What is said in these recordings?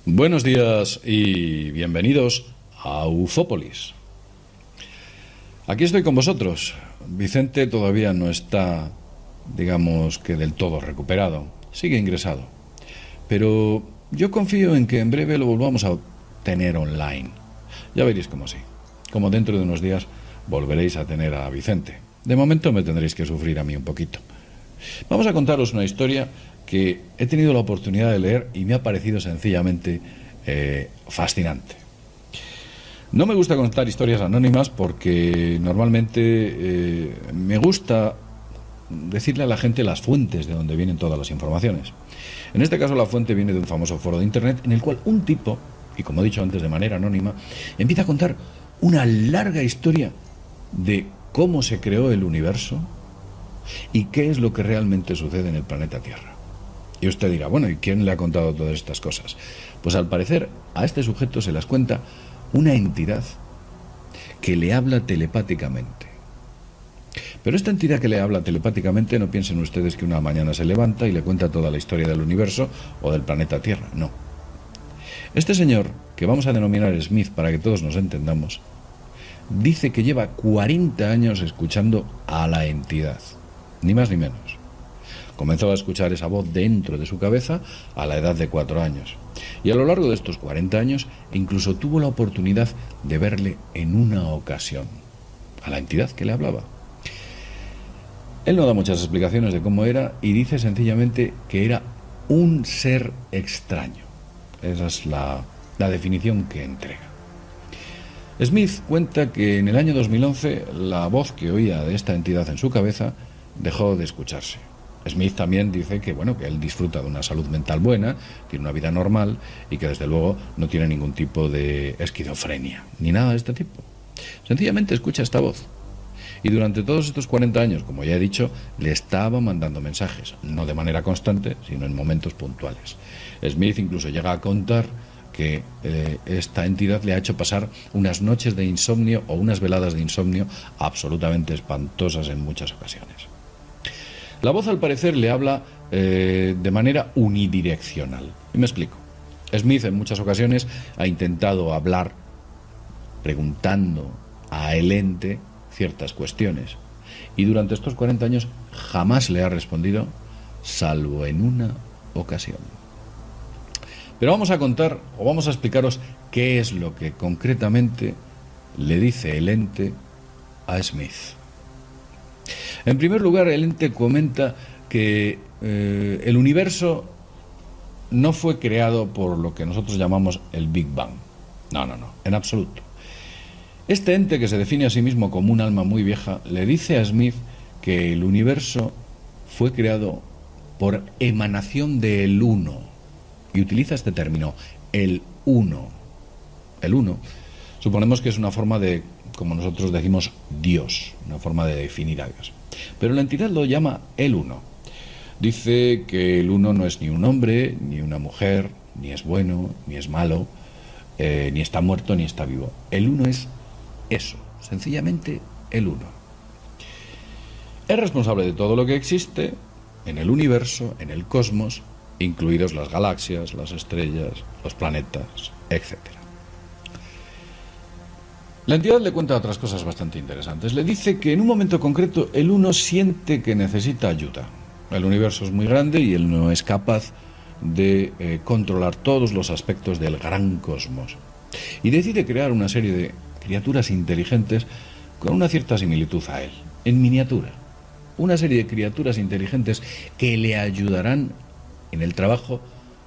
Buenos días y bienvenidos a Ufópolis. Aquí estoy con vosotros. Vicente todavía no está, digamos que del todo recuperado. Sigue ingresado. Pero yo confío en que en breve lo volvamos a tener online. Ya veréis cómo sí. Como dentro de unos días volveréis a tener a Vicente. De momento me tendréis que sufrir a mí un poquito. Vamos a contaros una historia que he tenido la oportunidad de leer y me ha parecido sencillamente fascinante. No me gusta contar historias anónimas porque normalmente me gusta decirle a la gente las fuentes de donde vienen todas las informaciones. En este caso la fuente viene de un famoso foro de internet en el cual un tipo, y como he dicho antes de manera anónima, empieza a contar una larga historia de cómo se creó el universo y qué es lo que realmente sucede en el planeta Tierra. Y usted dirá, bueno, ¿y quién le ha contado todas estas cosas? Pues al parecer a este sujeto se las cuenta una entidad que le habla telepáticamente. Pero esta entidad que le habla telepáticamente, no piensen ustedes que una mañana se levanta y le cuenta toda la historia del universo o del planeta Tierra, no. Este señor, que vamos a denominar Smith para que todos nos entendamos, dice que lleva 40 años escuchando a la entidad, ni más ni menos. Comenzó a escuchar esa voz dentro de su cabeza a la edad de 4 años. Y a lo largo de estos 40 años incluso tuvo la oportunidad de verle en una ocasión, a la entidad que le hablaba. Él no da muchas explicaciones de cómo era y dice sencillamente que era un ser extraño. Esa es la definición que entrega. Smith cuenta que en el año 2011 la voz que oía de esta entidad en su cabeza dejó de escucharse. Smith también dice que, bueno, que él disfruta de una salud mental buena, tiene una vida normal y que desde luego no tiene ningún tipo de esquizofrenia, ni nada de este tipo. Sencillamente escucha esta voz. Y durante todos estos 40 años, como ya he dicho, le estaba mandando mensajes, no de manera constante, sino en momentos puntuales. Smith incluso llega a contar que esta entidad le ha hecho pasar unas noches de insomnio o unas veladas de insomnio absolutamente espantosas en muchas ocasiones. La voz, al parecer, le habla de manera unidireccional. Y me explico. Smith en muchas ocasiones ha intentado hablar preguntando a el ente ciertas cuestiones. Y durante estos 40 años jamás le ha respondido, salvo en una ocasión. Pero vamos a contar, o vamos a explicaros qué es lo que concretamente le dice el ente a Smith. En primer lugar, el ente comenta que el universo no fue creado por lo que nosotros llamamos el Big Bang. No, en absoluto. Este ente, que se define a sí mismo como un alma muy vieja, le dice a Smith que el universo fue creado por emanación del uno. Y utiliza este término, el uno. El uno, suponemos que es una forma de, como nosotros decimos, Dios, una forma de definir a Dios. Pero la entidad lo llama el uno. Dice que el uno no es ni un hombre, ni una mujer, ni es bueno, ni es malo, ni está muerto, ni está vivo. El uno es eso, sencillamente el uno. Es responsable de todo lo que existe en el universo, en el cosmos, incluidos las galaxias, las estrellas, los planetas, etc. La entidad le cuenta otras cosas bastante interesantes. Le dice que en un momento concreto el uno siente que necesita ayuda. El universo es muy grande y él no es capaz de controlar todos los aspectos del gran cosmos. Y decide crear una serie de criaturas inteligentes con una cierta similitud a él, en miniatura. Una serie de criaturas inteligentes que le ayudarán en el trabajo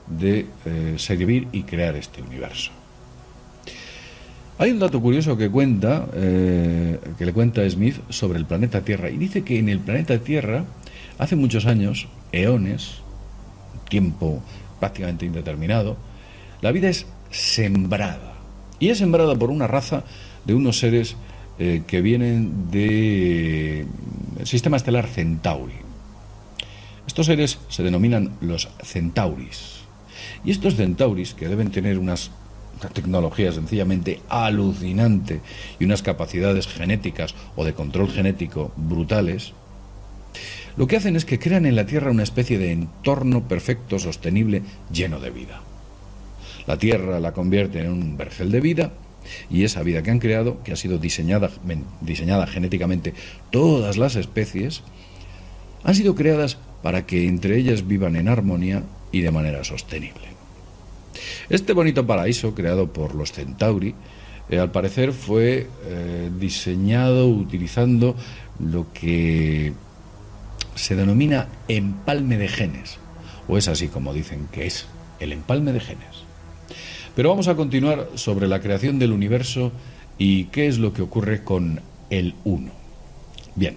de servir y crear este universo. Hay un dato curioso que le cuenta Smith sobre el planeta Tierra, y dice que en el planeta Tierra, hace muchos años, eones, tiempo prácticamente indeterminado, la vida es sembrada. Y es sembrada por una raza de unos seres que vienen del sistema estelar Centauri. Estos seres se denominan los Centauris. Y estos Centauris, que deben tener una tecnología sencillamente alucinante y unas capacidades genéticas o de control genético brutales, lo que hacen es que crean en la Tierra una especie de entorno perfecto, sostenible, lleno de vida. La Tierra la convierte en un vergel de vida, y esa vida que han creado, que ha sido diseñada genéticamente, todas las especies, han sido creadas para que entre ellas vivan en armonía y de manera sostenible. Este bonito paraíso, creado por los Centauri, al parecer fue diseñado utilizando lo que se denomina empalme de genes, o es así como dicen que es, el empalme de genes. Pero vamos a continuar sobre la creación del universo y qué es lo que ocurre con el Uno. Bien,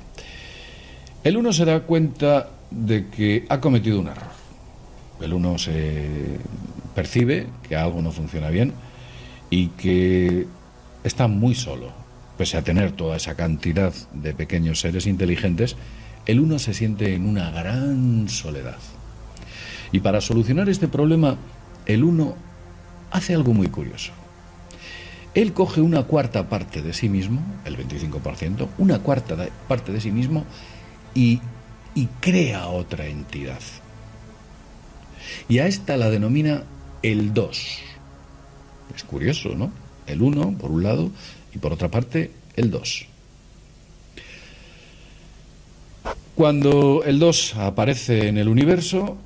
el Uno se da cuenta de que ha cometido un error. El Uno se percibe que algo no funciona bien y que está muy solo. Pese a tener toda esa cantidad de pequeños seres inteligentes, el Uno se siente en una gran soledad. Y para solucionar este problema, el Uno hace algo muy curioso. Él coge una cuarta parte de sí mismo, el 25%, una cuarta parte de sí mismo y crea otra entidad. Y a esta la denomina el Dos. Es curioso, ¿no? El Uno, por un lado, y por otra parte, el Dos. Cuando el Dos aparece en el universo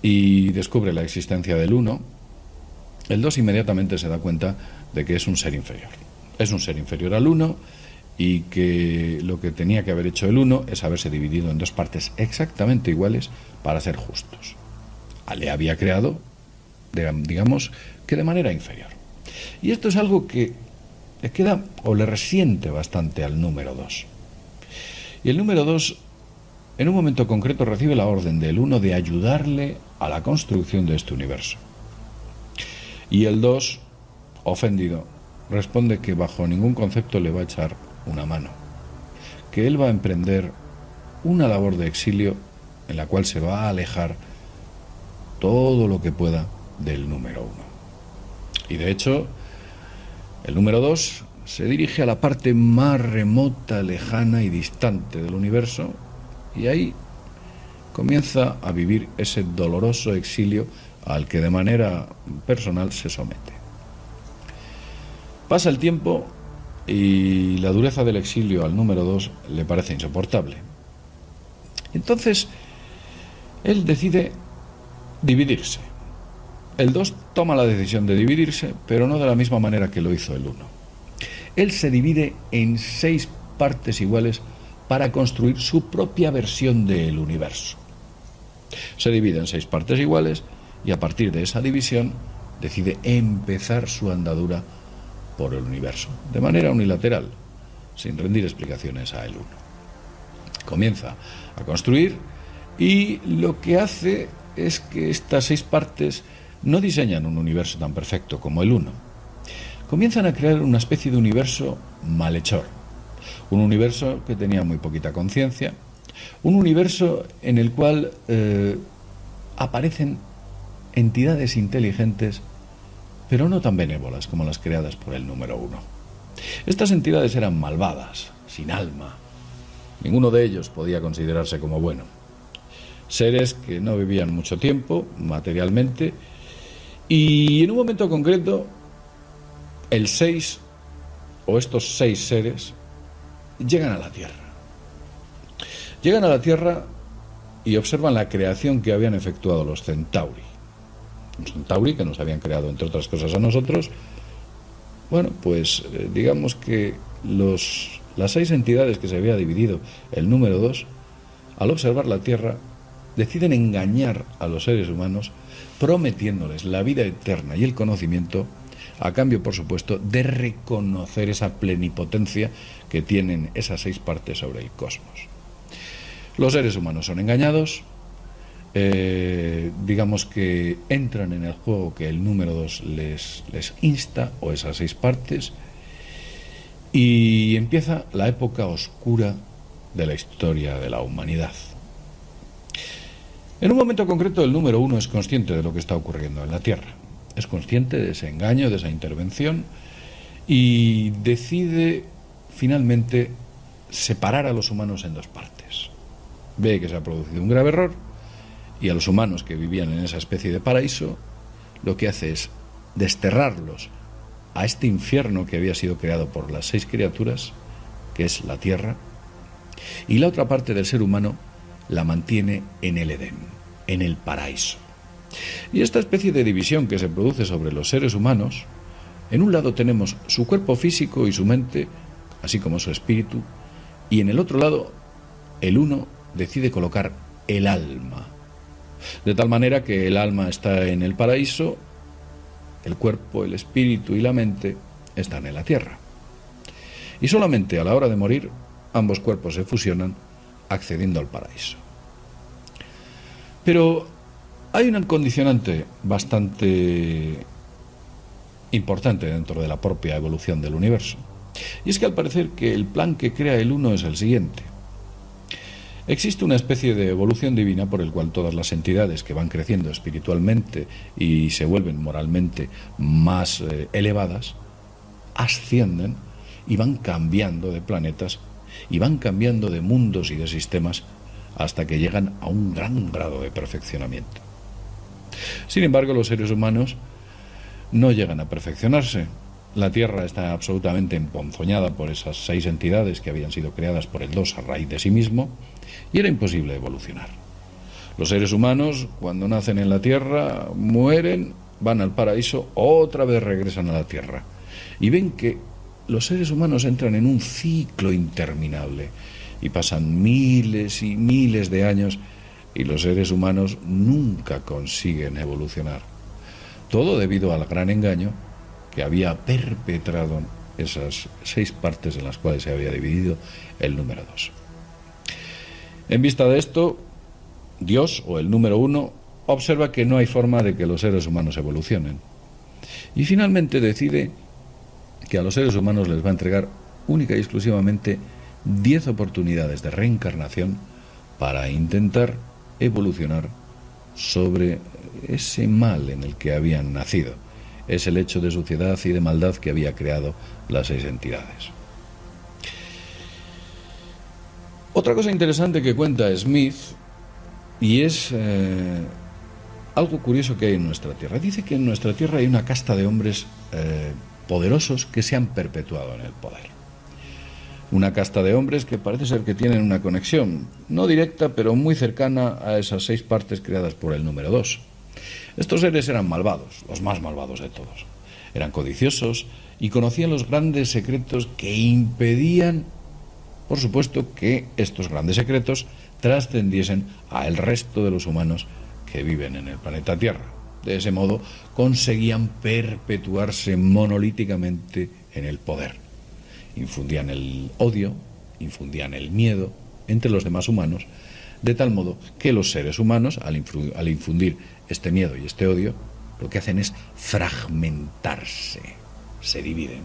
y descubre la existencia del Uno, el Dos inmediatamente se da cuenta de que es un ser inferior. Es un ser inferior al Uno y que lo que tenía que haber hecho el Uno es haberse dividido en dos partes exactamente iguales para ser justos. Le había creado, digamos, que de manera inferior. Y esto es algo que le queda o le resiente bastante al número 2. Y el número 2, en un momento concreto, recibe la orden del Uno de ayudarle a la construcción de este universo. Y el 2, ofendido, responde que bajo ningún concepto le va a echar una mano, que él va a emprender una labor de exilio en la cual se va a alejar todo lo que pueda del número 1. Y de hecho, el número 2 se dirige a la parte más remota, lejana y distante del universo, y ahí comienza a vivir ese doloroso exilio al que de manera personal se somete. Pasa el tiempo y la dureza del exilio al número 2 le parece insoportable. Entonces, él decide dividirse. El 2 toma la decisión de dividirse, pero no de la misma manera que lo hizo el 1. Él se divide en 6 partes iguales para construir su propia versión del universo. Se divide en 6 partes iguales y a partir de esa división decide empezar su andadura por el universo, de manera unilateral, sin rendir explicaciones a el 1. Comienza a construir y lo que hace es que estas 6 partes no diseñan un universo tan perfecto como el 1. Comienzan a crear una especie de universo malhechor, un universo que tenía muy poquita conciencia, un universo en el cual aparecen entidades inteligentes, pero no tan benévolas como las creadas por el número 1. Estas entidades eran malvadas, sin alma. Ninguno de ellos podía considerarse como bueno. Seres que no vivían mucho tiempo, materialmente, y en un momento concreto, el 6, o estos 6 seres, llegan a la Tierra. Llegan a la Tierra y observan la creación que habían efectuado los Centauri. Los Centauri, que nos habían creado, entre otras cosas, a nosotros. Bueno, pues digamos que las 6 entidades que se había dividido el número 2, al observar la Tierra, deciden engañar a los seres humanos, prometiéndoles la vida eterna y el conocimiento, a cambio, por supuesto, de reconocer esa plenipotencia que tienen esas 6 partes sobre el cosmos. Los seres humanos son engañados, digamos que entran en el juego que el número 2 les insta, o esas 6 partes, y empieza la época oscura de la historia de la humanidad. En un momento concreto, el número 1 es consciente de lo que está ocurriendo en la Tierra. Es consciente de ese engaño, de esa intervención, y decide finalmente separar a los humanos en 2 partes. Ve que se ha producido un grave error y a los humanos que vivían en esa especie de paraíso lo que hace es desterrarlos a este infierno que había sido creado por las 6 criaturas, que es la tierra, y la otra parte del ser humano la mantiene en el Edén, en el paraíso. Y esta especie de división que se produce sobre los seres humanos, en un lado tenemos su cuerpo físico y su mente, así como su espíritu, y en el otro lado, el uno decide colocar el alma, de tal manera que el alma está en el paraíso, el cuerpo, el espíritu y la mente están en la tierra. Y solamente a la hora de morir, ambos cuerpos se fusionan, accediendo al paraíso. Pero hay un condicionante bastante importante dentro de la propia evolución del universo. Y es que al parecer que el plan que crea el uno es el siguiente. Existe una especie de evolución divina por el cual todas las entidades que van creciendo espiritualmente y se vuelven moralmente más elevadas, ascienden y van cambiando de planetas y van cambiando de mundos y de sistemas hasta que llegan a un gran grado de perfeccionamiento. Sin embargo, los seres humanos no llegan a perfeccionarse. La Tierra está absolutamente emponzoñada por esas 6 entidades que habían sido creadas por el Dos a raíz de sí mismo, y era imposible evolucionar. Los seres humanos, cuando nacen en la Tierra, mueren, van al paraíso, otra vez regresan a la Tierra, y ven que los seres humanos entran en un ciclo interminable, y pasan miles y miles de años, y los seres humanos nunca consiguen evolucionar. Todo debido al gran engaño que había perpetrado esas 6 partes en las cuales se había dividido el número 2. En vista de esto, Dios, o el número 1, observa que no hay forma de que los seres humanos evolucionen. Y finalmente decide que a los seres humanos les va a entregar única y exclusivamente 10 oportunidades de reencarnación para intentar evolucionar sobre ese mal en el que habían nacido. Es el hecho de suciedad y de maldad que había creado las 6 entidades. Otra cosa interesante que cuenta Smith, y es algo curioso que hay en nuestra Tierra. Dice que en nuestra Tierra hay una casta de hombres poderosos que se han perpetuado en el poder. Una casta de hombres que parece ser que tienen una conexión, no directa, pero muy cercana a esas 6 partes creadas por el número 2. Estos seres eran malvados, los más malvados de todos. Eran codiciosos y conocían los grandes secretos que impedían, por supuesto, que estos grandes secretos trascendiesen al resto de los humanos que viven en el planeta Tierra. De ese modo conseguían perpetuarse monolíticamente en el poder. Infundían el odio, infundían el miedo entre los demás humanos, de tal modo que los seres humanos, al infundir este miedo y este odio, lo que hacen es fragmentarse, se dividen.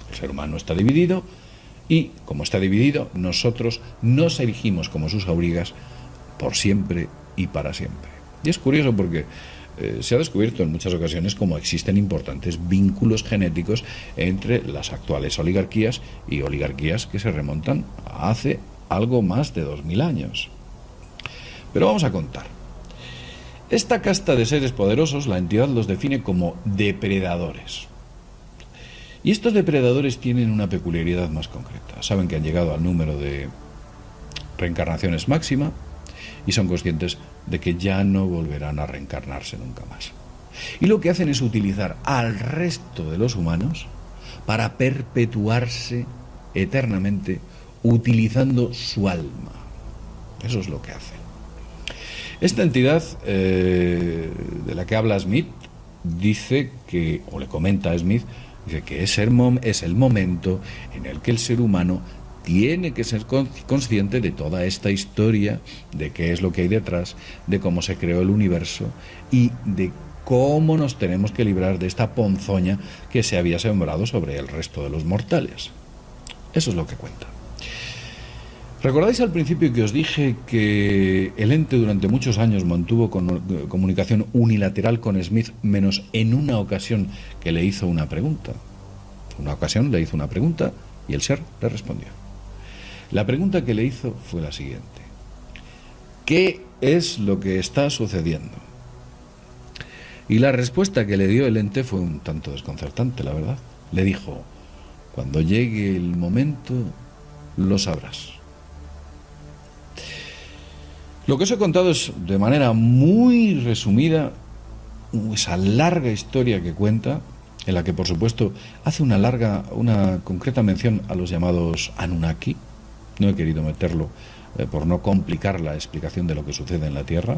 El ser humano está dividido y, como está dividido, nosotros nos erigimos como sus aurigas por siempre y para siempre. Y es curioso porque se ha descubierto en muchas ocasiones cómo existen importantes vínculos genéticos entre las actuales oligarquías y oligarquías que se remontan a hace algo más de 2000 años. Pero vamos a contar. Esta casta de seres poderosos, la entidad los define como depredadores. Y estos depredadores tienen una peculiaridad más concreta. Saben que han llegado al número de reencarnaciones máxima y son conscientes de que ya no volverán a reencarnarse nunca más. Y lo que hacen es utilizar al resto de los humanos para perpetuarse eternamente utilizando su alma. Eso es lo que hacen. Esta entidad de la que habla Smith dice que, o le comenta a Smith, dice que es el momento en el que el ser humano tiene que ser consciente de toda esta historia, de qué es lo que hay detrás, de cómo se creó el universo y de cómo nos tenemos que librar de esta ponzoña que se había sembrado sobre el resto de los mortales. Eso es lo que cuenta. ¿Recordáis al principio que os dije que el ente durante muchos años mantuvo comunicación unilateral con Smith, menos en una ocasión que le hizo una pregunta? Una ocasión le hizo una pregunta y el ser le respondió. La pregunta que le hizo fue la siguiente: ¿qué es lo que está sucediendo? Y la respuesta que le dio el ente fue un tanto desconcertante, la verdad. Le dijo: cuando llegue el momento, lo sabrás. Lo que os he contado es, de manera muy resumida, esa larga historia que cuenta, en la que, por supuesto, hace una concreta mención a los llamados Anunnaki. No he querido meterlo por no complicar la explicación de lo que sucede en la Tierra.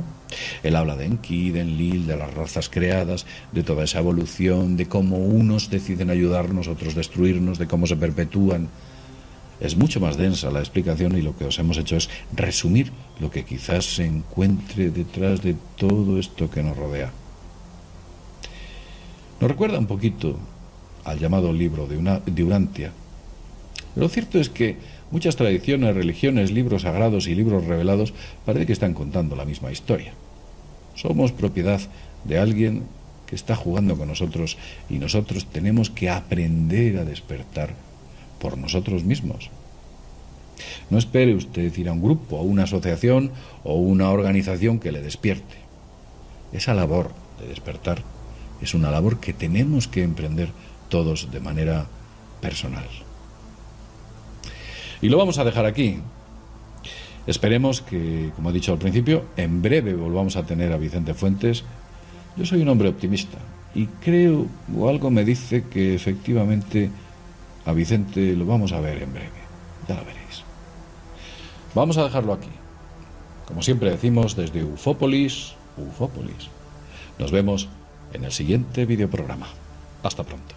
Él habla de Enki, de Enlil, de las razas creadas, de toda esa evolución, de cómo unos deciden ayudarnos, otros destruirnos, de cómo se perpetúan. Es mucho más densa la explicación, y lo que os hemos hecho es resumir lo que quizás se encuentre detrás de todo esto que nos rodea. Nos recuerda un poquito al llamado libro de Urantia. Lo cierto es que muchas tradiciones, religiones, libros sagrados y libros revelados parece que están contando la misma historia. Somos propiedad de alguien que está jugando con nosotros, y nosotros tenemos que aprender a despertar por nosotros mismos. No espere usted ir a un grupo, a una asociación o una organización que le despierte. Esa labor de despertar es una labor que tenemos que emprender todos de manera personal. Y lo vamos a dejar aquí. Esperemos que, como he dicho al principio, en breve volvamos a tener a Vicente Fuentes. Yo soy un hombre optimista y creo, o algo me dice, que efectivamente a Vicente lo vamos a ver en breve. Ya lo veréis. Vamos a dejarlo aquí. Como siempre decimos, desde Ufópolis, Ufópolis. Nos vemos en el siguiente videoprograma. Hasta pronto.